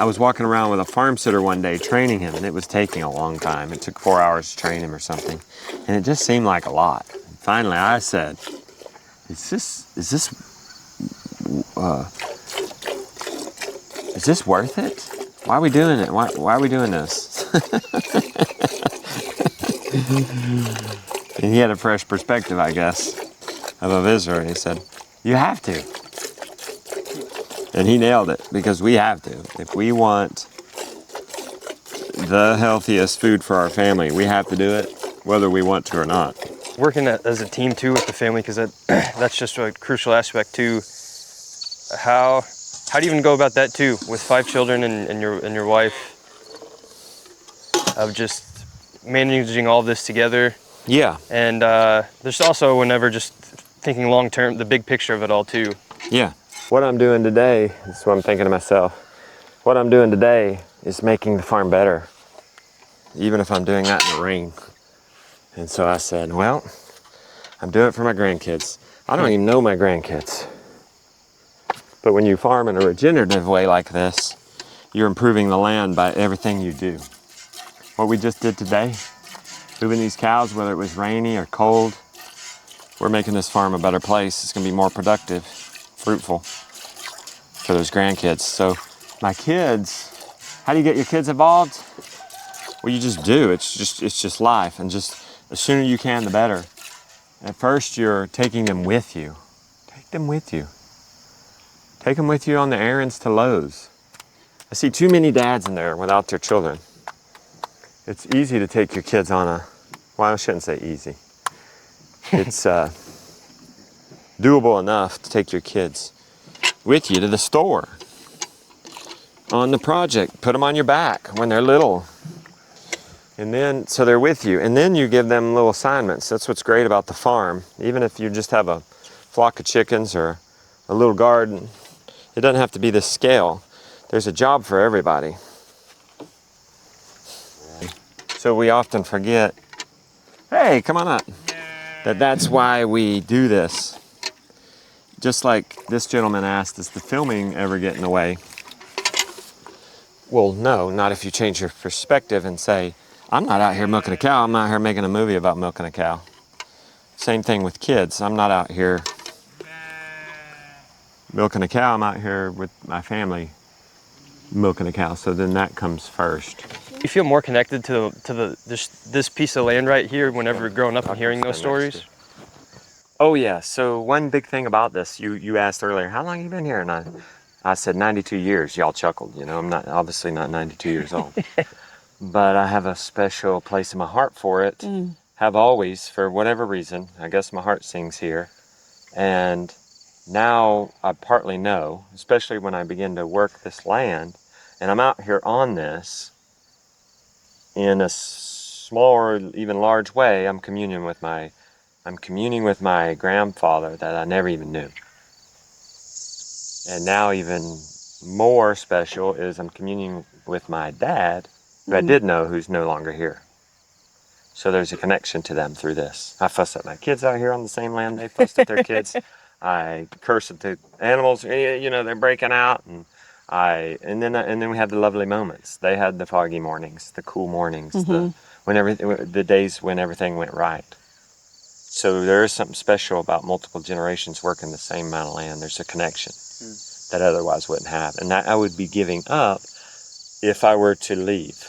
I was walking around with a farm sitter one day training him, and it was taking a long time. It took 4 hours to train him or something, and it just seemed like a lot. And finally, I said, "Is this worth it? Why are we doing it? Why are we doing this?" And he had a fresh perspective, I guess, of a visitor. He said, "You have to." And he nailed it, because we have to. If we want the healthiest food for our family, we have to do it, whether we want to or not. Working as a team too with the family, because that's just a crucial aspect too. How do you even go about that too, with 5 children and your wife, of just managing all this together? Yeah. And there's also, whenever just thinking long term, the big picture of it all too. Yeah. What I'm doing today, this is what I'm thinking to myself, what I'm doing today is making the farm better, even if I'm doing that in the rain. And so I said, well, I'm doing it for my grandkids. I don't even know my grandkids. But when you farm in a regenerative way like this, you're improving the land by everything you do. What we just did today, moving these cows, whether it was rainy or cold, we're making this farm a better place. It's gonna be more productive, fruitful for those grandkids. So my kids, how do you get your kids involved? Well, you just do. It's just life, and just the sooner you can, the better. At first, you're taking them with you. Take them with you. Take them with you on the errands to Lowe's. I see too many dads in there without their children. It's easy to take your kids on a, well, I shouldn't say easy. It's doable enough to take your kids with you to the store, on the project, put them on your back when they're little. And then, so they're with you, and then you give them little assignments. That's what's great about the farm. Even if you just have a flock of chickens or a little garden, it doesn't have to be this scale. There's a job for everybody. So we often forget, hey, come on up, that's why we do this. Just like this gentleman asked, does the filming ever get in the way? Well, no, not if you change your perspective and say, I'm not out here milking a cow, I'm out here making a movie about milking a cow. Same thing with kids. I'm not out here milking a cow, I'm out here with my family milking a cow. So then that comes first. You feel more connected to this piece of land right here whenever you're growing up and hearing those stories? Oh yeah, so one big thing about this, you asked earlier, how long have you been here? And I said 92 years, y'all chuckled, you know, I'm obviously not 92 years old. But I have a special place in my heart for it, have always, for whatever reason. I guess my heart sings here. And now I partly know, especially when I begin to work this land, and I'm out here on this, in a small or even large way, I'm communing with my grandfather that I never even knew. And now even more special is I'm communing with my dad, who I did know, who's no longer here. So there's a connection to them through this. I fuss at my kids out here on the same land they fussed at their kids. I curse at the animals, you know, they're breaking out, and then we had the lovely moments. They had the foggy mornings, the cool mornings, the days when everything went right. So there is something special about multiple generations working the same amount of land. There's a connection that otherwise wouldn't have, and that I would be giving up if I were to leave.